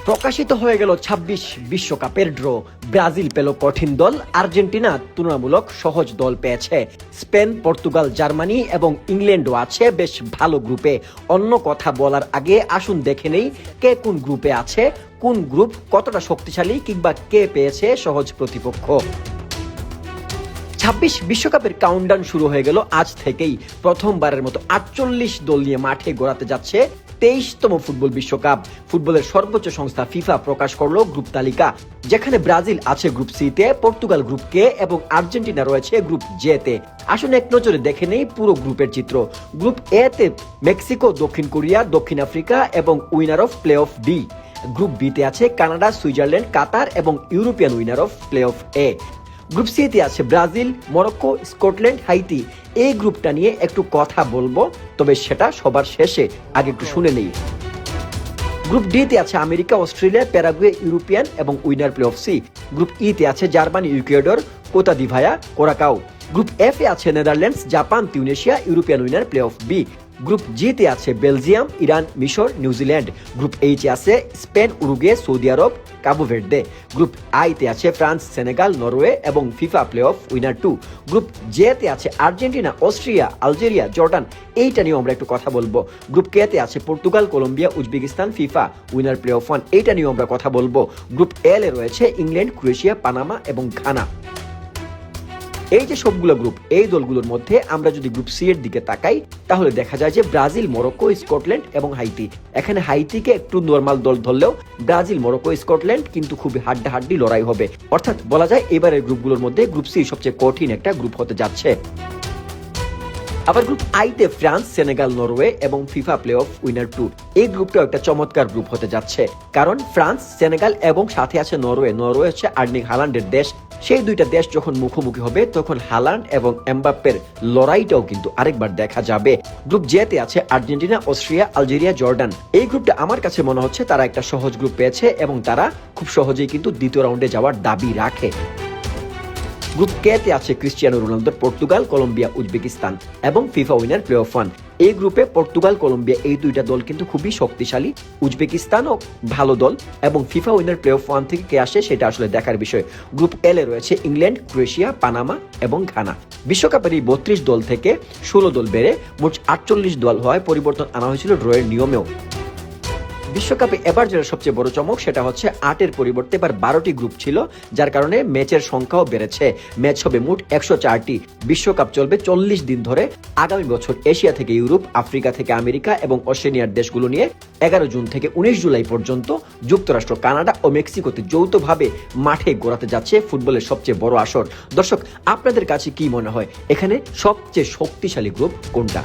প্রকাশিত হয়ে গেল ২৬ বিশ্বকাপের ড্র। ব্রাজিল পেল কঠিন দল, আর্জেন্টিনা তুলনামূলক সহজ দল পেয়েছে। স্পেন, পর্তুগাল, জার্মানি এবং ইংল্যান্ডও আছে বেশ ভালো গ্রুপে। অন্য কথা বলার আগে আসুন দেখে নেই কে কোন গ্রুপে আছে, কোন গ্রুপ কতটা শক্তিশালী কিংবা কে পেয়েছে সহজ প্রতিপক্ষ। ২৬ বিশ্বকাপের কাউন্টডাউন শুরু হয়ে গেল আজ থেকেই। প্রথমবারের মতো ৪৮ দল নিয়ে মাঠে গড়াতে যাচ্ছে ২৩তম ফুটবল বিশ্বকাপ। ফুটবলের সর্বোচ্চ সংস্থা ফিফা প্রকাশ করলো গ্রুপ তালিকা, যেখানে ব্রাজিল আছে গ্রুপ সি তে, পর্তুগাল গ্রুপ কে এবং আর্জেন্টিনা রয়েছে গ্রুপ জে তে। আসুন এক নজরে দেখে নেই পুরো গ্রুপের চিত্র। গ্রুপ এ তে মেক্সিকো, দক্ষিণ কোরিয়া, দক্ষিণ আফ্রিকা এবং winner of play of B. Group B তে আছে কানাডা, সুইজারল্যান্ড, কাতার এবং European winner of playoff A. Group C তে আছে ব্রাজিল, মরক্কো, স্কটল্যান্ড, হাইতি। এই গ্রুপটা নিয়ে একটু কথা বলবো, তবে সেটা সবার শেষে, আগে একটু শুনে নেই। গ্রুপ ডি তে আছে আমেরিকা, অস্ট্রেলিয়া, প্যারাগুয়ে, ইউরোপিয়ান এবং winner play off C. Group E তে আছে Germany, Ecuador, Cote d'Ivoire, Curacao. Group F এ আছে Netherlands, Japan, Tunisia, European winner play of B. Group G তে আছে বেলজিয়াম, ইরান, মিশর, নিউজিল্যান্ড। গ্রুপ এইচ এ আছে Spain, Uruguay, Saudi Arab, Cabo Verde. Group I তে আছে ফ্রান্স, সেনেগাল, নরওয়ে এবং FIFA play off winner 2। Group J তে আছে আর্জেন্টিনা, অস্ট্রিয়া, আলজেরিয়া, জর্ডান। এইটা নিয়ে আমরা একটু কথা বলবো। গ্রুপ কে তে আছে Portugal, Colombia, Uzbekistan, FIFA winner play of 1। এইটা নিয়ে আমরা কথা বলবো। গ্রুপ এল এ রয়েছে ইংল্যান্ড, ক্রোয়েশিয়া, পানামা এবং ঘানা। এই যে সবগুলো গ্রুপ, এই দলগুলোর মধ্যে আমরা যদি গ্রুপ সি এর দিকে তাকাই, তাহলে দেখা যায় যে ব্রাজিল, মরক্কো, স্কটল্যান্ড এবং হাইতি। এখানে হাইতিকে একটু নরমাল দল ধরলেও ব্রাজিল, মরক্কো, স্কটল্যান্ড কিন্তু খুবই হাড্ডাহাড্ডি লড়াই হবে। অর্থাৎ বলা যায় এবারের গ্রুপগুলোর মধ্যে গ্রুপ সি সবচেয়ে কঠিন একটা গ্রুপ হতে যাচ্ছে। আবার গ্রুপ আইতে ফ্রান্স, সেনেগাল, নরওয়ে এবং ফিফা প্লে অফ উইনার 2। এই গ্রুপটাও একটা চমৎকার গ্রুপ হতে যাচ্ছে, কারণ ফ্রান্স, সেনেগাল এবং সাথে আছে নরওয়ে। নরওয়ে হচ্ছে আর্লিং হালান্ডের দেশ। সেই দুইটা দেশ যখন মুখোমুখি হবে, তখন হালান্ড এবং এমবাপ্পের লড়াইটাও কিন্তু আরেকবার দেখা যাবে। গ্রুপ জে তে আছে আর্জেন্টিনা, অস্ট্রিয়া, আলজেরিয়া, জর্ডান। এই গ্রুপটা আমার কাছে মনে হচ্ছে তারা একটা সহজ গ্রুপ পেয়েছে এবং তারা খুব সহজেই কিন্তু দ্বিতীয় রাউন্ডে যাওয়ার দাবি রাখে। গ্রুপ কে তে আছে ক্রিস্টিয়ানো রোনালদোর পর্তুগাল, কলম্বিয়া, উজবেকিস্তান এবং ফিফা উইনার প্লে অফ 1। এই গ্রুপে পর্তুগাল, কলম্বিয়া এই দুইটা দল কিন্তু খুবই শক্তিশালী। উজবেকিস্তানও ভালো দল এবং ফিফা উইনার প্লে অফ 1 থেকে কে আসে সেটা আসলে দেখার বিষয়। গ্রুপ এল এ রয়েছে ইংল্যান্ড, ক্রোয়েশিয়া, পানামা এবং ঘানা। বিশ্বকাপের এই 32 দল থেকে 16 দল বেড়ে মোট 48 দল হওয়ায় পরিবর্তন আনা হয়েছিল ড্রয়ের নিয়মেও। বিশ্বকাপে এবার যেটা সবচেয়ে বড় চমক, সেটা হচ্ছে 8-এর পরিবর্তে এবার 12টি গ্রুপ ছিল, যার কারণে ম্যাচের সংখ্যাও বেড়েছে। ম্যাচ হবে মোট 104টি। বিশ্বকাপ চলবে 40 দিন ধরে। আগামী বছর এশিয়া থেকে ইউরোপ, আফ্রিকা থেকে আমেরিকা এবং অস্ট্রেলিয়ার দেশগুলো নিয়ে 11 জুন থেকে 19 জুলাই পর্যন্ত যুক্তরাষ্ট্র, কানাডা ও মেক্সিকোতে যৌথভাবে মাঠে গড়াতে যাচ্ছে ফুটবলের সবচেয়ে বড় আসর। দর্শক, আপনাদের কাছে কি মনে হয় এখানে সবচেয়ে শক্তিশালী গ্রুপ কোনটা?